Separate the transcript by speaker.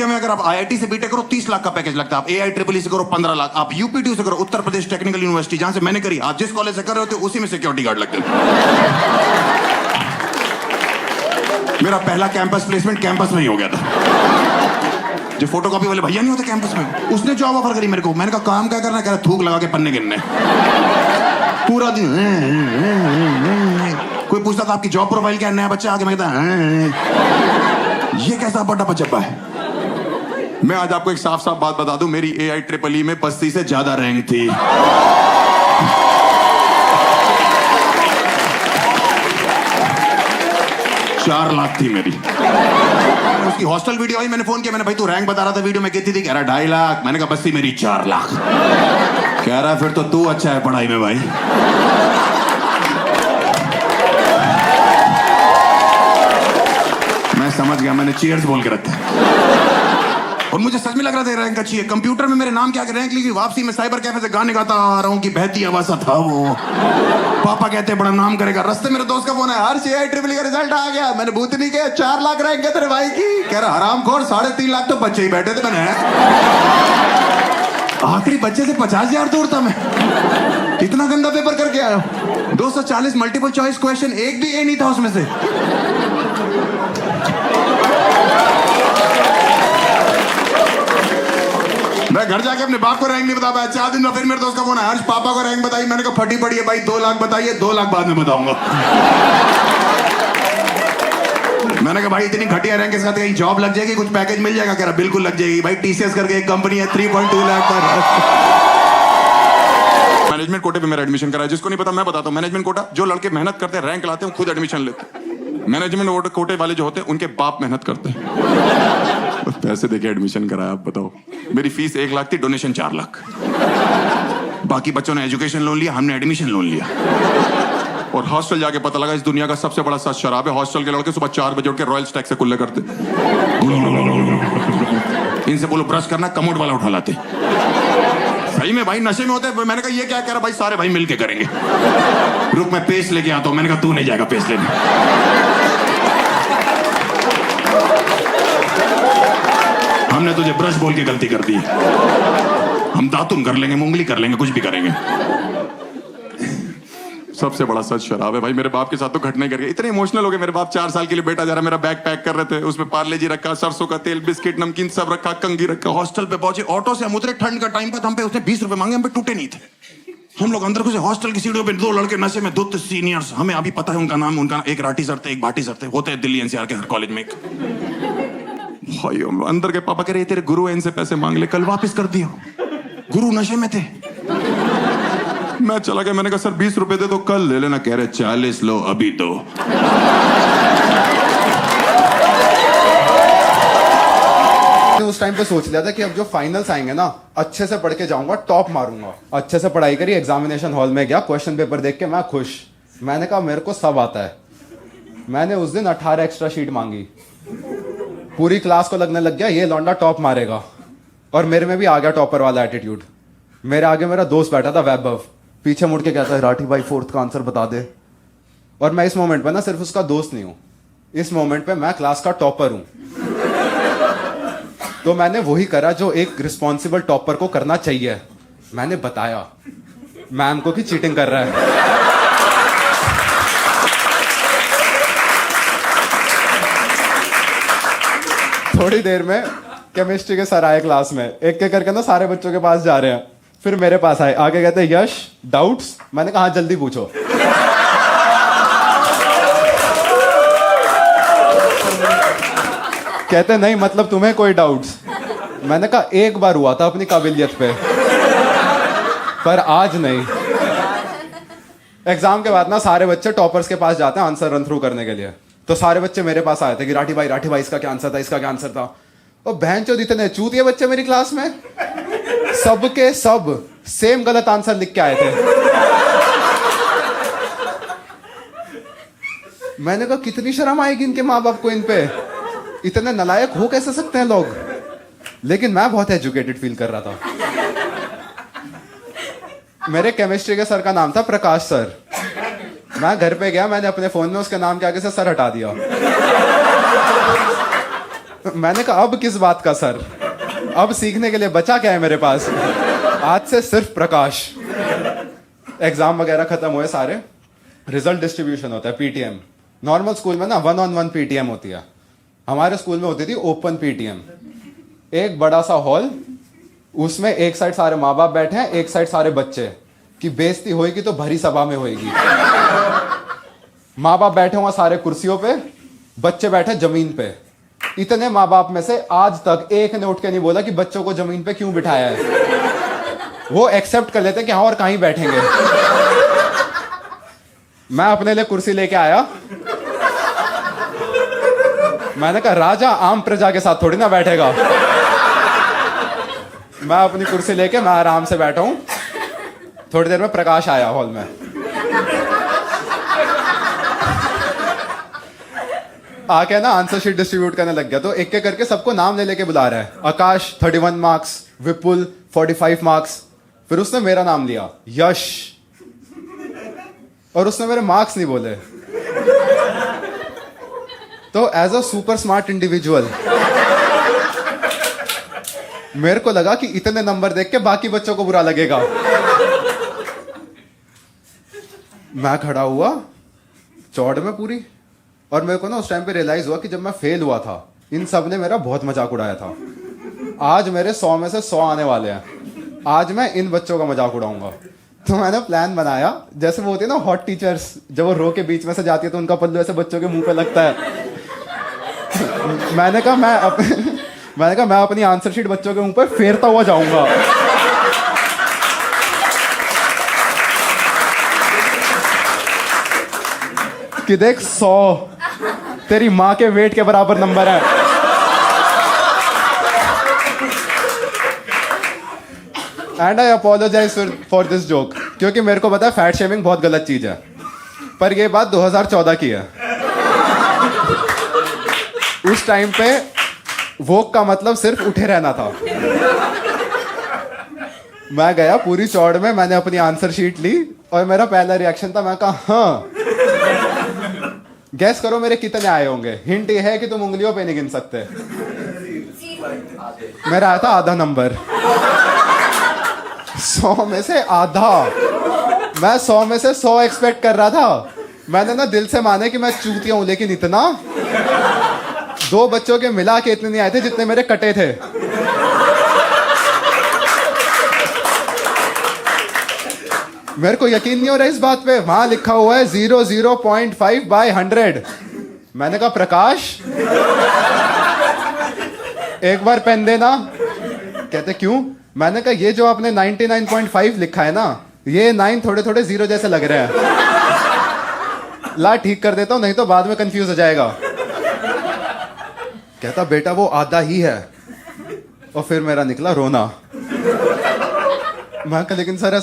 Speaker 1: India में अगर आप आईआईटी से बीटेक करो 30 लाख का पैकेज लगता है, आप एआई ट्रिपल से करो 15 लाख, आप यूपीटी से करो उत्तर प्रदेश टेक्निकल यूनिवर्सिटी जहां से मैंने करी, आप जिस कॉलेज से कर रहे होते उसी में सिक्योरिटी गार्ड लगते हैं। मेरा पहला कैंपस प्लेसमेंट कैंपस में ही हो गया था। जो फोटोकॉपी वाले भैया नहीं होते कैंपस में, उसने जॉब ऑफर करी मेरे को। मैंने कहा काम क्या करना है? कह रहा थूक लगा के पन्ने गिनने। पूरा दिन कोई पूछता था आपकी जॉब प्रोफाइल क्या है, नया बच्चा आके मैं कहता ये कैसा बड़ा बच्चा है। मैं आज आपको एक साफ साफ बात बता दूं, मेरी एआई ट्रिपल ई में 35 से ज्यादा रैंक थी। 4 लाख थी मेरी। उसकी हॉस्टल वीडियो आई, मैंने फोन किया, मैंने भाई तू रैंक बता रहा था वीडियो में, कितनी थी? कह रहा 2.5 लाख। मैंने कहा बस थी मेरी 4 लाख। कह रहा फिर तो तू अच्छा है पढ़ाई में भाई। मैं समझ गया, मैंने चीयर्स बोल के रखा। और मुझे सच में लग रहा था रैंक अच्छी है। कंप्यूटर में मेरे नाम क्या रैंक लिखी, वापसी में साइबर कैफे से गाने गाता आ रहा हूँ कि बहती आवाज था वो। पापा कहते हैं बड़ा नाम करेगा। रास्ते मेरे दोस्त का फोन है, हर एआई ट्रिपल का रिजल्ट आ गया। मैंने भूत नहीं किया, 4 लाख रैंक है तेरे भाई की। कह रहा हरामखोर, 3.5 लाख तो बच्चे ही बैठे थे। मैंने आखिरी बच्चे से 50,000 दूर था मैं। इतना गंदा पेपर करके आया। 240 मल्टीपल चॉइस क्वेश्चन, एक भी ए नहीं था उसमें से। मैं घर जाके अपने बाप को रैंक नहीं बता पाया। 4 दिन में फिर मेरे दोस्त का फोन है, हर्ष पापा को रैंक बताई। मैंने कहा फटी पड़ी है भाई, 2 लाख बताइए, 2 लाख बाद में बताऊंगा। मैंने कहा भाई इतनी घटिया रैंक के साथ कहीं जॉब लग जाएगी, कुछ पैकेज मिल जाएगा? कह रहा बिल्कुल लग जाएगी भाई, टीसीएस करके एक कंपनी है 3.2 लाख का। मैनेजमेंट कोटे पे मेरा एडमिशन करा है। जिसको नहीं पता मैं बताता हूँ। मैनेजमेंट कोटा, जो लड़के मेहनत करते हैं, रैंक लाते हैं, खुद एडमिशन लेते हैं। मैनेजमेंट कोटे वाले जो होते हैं, उनके बाप मेहनत करते हैं, पैसे देके एडमिशन कराया। आप बताओ, मेरी फीस 1 लाख थी, डोनेशन 4 लाख। बाकी बच्चों ने एजुकेशन लोन लिया, हमने एडमिशन लोन लिया। और हॉस्टल जाके पता लगा इस दुनिया का सबसे बड़ा सच शराब है। हॉस्टल के लड़के सुबह 4 बजे उठ के रॉयल स्टैग से कुल्ले करते। इनसे बोलो ब्रश करना, कमोड वाला उठा लाते। सही में भाई नशे में होते। मैंने कहा ये क्या कह रहा? भाई सारे भाई मिलके करेंगे। रुक मैं पेस्ट लेके आता हूं। मैंने कहा तू नहीं जाएगा पेस्ट लेने। हमने तुझे ब्रश बोल के गलती कर दी। हम दातुन कर लेंगे, मुंगली कर लेंगे, कुछ भी करेंगे। सबसे बड़ा सच शराब है भाई। मेरे बाप के साथ तो घटना कर गई। इतने इमोशनल हो गए मेरे बाप। 4 साल के लिए बेटा जा रहा, मेरा बैग पैक कर रहे थे, उसमें पार्ले जी रखा, सरसों का तेल, बिस्किट, नमकीन सब रखा, कंगी रखा। हॉस्टल पे पहुंचे, ऑटो से हम उतरे, ठंड का टाइम पर हम पे उसने 20 रुपए मांगे, हम पे टूटे नहीं थे। हम लोग अंदर घुसे, हॉस्टल की सीढ़ियों पे 2 लड़के नशे में, 2 सीनियर्स, हमें अभी पता है उनका नाम। उनका एक राठी सर थे, एक भाटी सर थे, होते हैं दिल्ली एनसीआर के हर कॉलेज में। भाई अंदर के पापा कह रहे तेरे गुरु है, इनसे पैसे मांग ले, कल वापस कर दियो। गुरु नशे में थे। मैं चला गया, मैंने कहा सर 20 रुपए दे दो, कल ले लेना। कह रहे 40 लो, अभी दो।
Speaker 2: उस टाइम पे सोच लिया था कि अब जो फाइनल्स आएंगे ना, अच्छे से पढ़ के जाऊंगा, टॉप मारूंगा। अच्छे से पढ़ाई करी, एग्जामिनेशन हॉल में गया, क्वेश्चन पेपर देख के मैं खुश। मैंने कहा मेरे को सब आता है। मैंने उस दिन 18 एक्स्ट्रा शीट मांगी। पूरी क्लास को लगने लग गया ये लौंडा टॉप मारेगा, और मेरे में भी आ गया टॉपर वाला एटीट्यूड। मेरे आगे मेरा दोस्त बैठा था वैभव, पीछे मुड़ के कहता है राठी भाई 4th का आंसर बता दे। और मैं इस मोमेंट पे ना सिर्फ उसका दोस्त नहीं हूं, इस मोमेंट पे मैं क्लास का टॉपर हूं। तो मैंने वही करा जो एक रिस्पॉन्सिबल टॉपर को करना चाहिए। मैंने बताया मैम को कि चीटिंग कर रहा है। थोड़ी देर में केमिस्ट्री के सर आए क्लास में, एक एक करके ना सारे बच्चों के पास जा रहे हैं। फिर मेरे पास आए, आगे कहते हैं यश डाउट्स? मैंने कहा जल्दी पूछो। कहते नहीं मतलब तुम्हें कोई डाउट्स? मैंने कहा एक बार हुआ था अपनी काबिलियत पे, पर आज नहीं। एग्जाम के बाद ना सारे बच्चे टॉपर्स के पास जाते हैं आंसर रन थ्रू करने के लिए। तो सारे बच्चे मेरे पास आए थे कि राठी भाई इसका क्या आंसर था, इसका क्या आंसर था। और बहनचोद इतने चूतिए बच्चे मेरी क्लास में, सबके सब सेम गलत आंसर लिख के आए थे। मैंने कहा कितनी शर्म आएगी इनके माँ बाप को, इन पे इतने नालायक हो कैसे सकते हैं लोग। लेकिन मैं बहुत एजुकेटेड फील कर रहा था। मेरे केमिस्ट्री के सर का नाम था प्रकाश सर। मैं घर पे गया, मैंने अपने फोन में उसके नाम के आगे से सर हटा दिया। मैंने कहा अब किस बात का सर, अब सीखने के लिए बचा क्या है मेरे पास, आज से सिर्फ प्रकाश। एग्जाम वगैरह खत्म हुए सारे, रिजल्ट डिस्ट्रीब्यूशन होता है, पीटीएम। नॉर्मल स्कूल में ना 1-on-1 पीटीएम होती है, हमारे स्कूल में होती थी ओपन पीटीएम। एक बड़ा सा हॉल, उसमें एक साइड सारे माँ बाप बैठे हैं, एक साइड सारे बच्चे, कि बेइज्जती होएगी तो भरी सभा में होएगी। माँ बाप बैठे हुए सारे कुर्सियों पे, बच्चे बैठे जमीन पे। इतने माँ बाप में से आज तक एक ने उठ के नहीं बोला कि बच्चों को जमीन पे क्यों बिठाया है। वो एक्सेप्ट कर लेते कि हाँ और कहीं बैठेंगे। मैं अपने लिए कुर्सी लेके आया, मैंने कहा राजा आम प्रजा के साथ थोड़ी ना बैठेगा। मैं अपनी कुर्सी लेके मैं आराम से बैठा हूं। थोड़ी देर में प्रकाश आया हॉल में, आके ना आंसर शीट डिस्ट्रीब्यूट करने लग गया। तो एक एक करके सबको नाम ले लेके बुला रहा है। आकाश 31 मार्क्स, विपुल 45 मार्क्स। फिर उसने मेरा नाम लिया, यश, और उसने मेरे मार्क्स नहीं बोले। तो as a super smart individual मेरे को लगा कि इतने नंबर देख के बाकी बच्चों को बुरा लगेगा। मैं खड़ा हुआ चौड़ में पूरी, और मेरे को ना उस टाइम पे रियलाइज हुआ कि जब मैं फेल हुआ था इन सब ने मेरा बहुत मजाक उड़ाया था। आज मेरे 100 में से 100 आने वाले हैं, आज मैं इन बच्चों का मजाक उड़ाऊंगा। तो मैंने प्लान बनाया, जैसे वो होती है ना हॉट टीचर्स, जब वो रो के बीच में से जाती है तो उनका पल्लू ऐसे बच्चों के मुंह पे लगता है। मैंने कहा मैं अपनी आंसर शीट बच्चों के मुंह पे फेरता हुआ जाऊंगा। कि देख 100 तेरी माँ के वेट के बराबर नंबर है। And I apologize for this joke, क्योंकि मेरे को पता है फैट शेमिंग बहुत गलत चीज है, पर ये बात 2014 की है। उस टाइम पे वोक का मतलब सिर्फ उठे रहना था। मैं गया पूरी चौड़ में, मैंने अपनी आंसर शीट ली और मेरा पहला रिएक्शन था, मैं कहा हाँ गैस करो मेरे कितने आए होंगे। हिंट ये है कि तुम उंगलियों पे नहीं गिन सकते। मेरा आया था आधा नंबर, 100 में से आधा। मैं 100 में से 100 एक्सपेक्ट कर रहा था। मैंने ना दिल से माने कि मैं चूतिया हूं, लेकिन इतना 2 बच्चों के मिला के इतने नहीं आए थे जितने मेरे कटे थे। मेरे को यकीन नहीं हो रहा इस बात पे, वहां लिखा हुआ है 0.5/100। मैंने कहा प्रकाश एक बार पेन देना। कहते क्यों? मैंने कहा ये जो आपने 99.5 लिखा है ना, ये 9 थोड़े थोड़े 0 जैसे लग रहे हैं। ला ठीक कर देता हूं, नहीं तो बाद में कंफ्यूज हो जाएगा। कहता बेटा वो आधा ही है। और फिर मेरा निकला रोना। मैं कहा लेकिन सर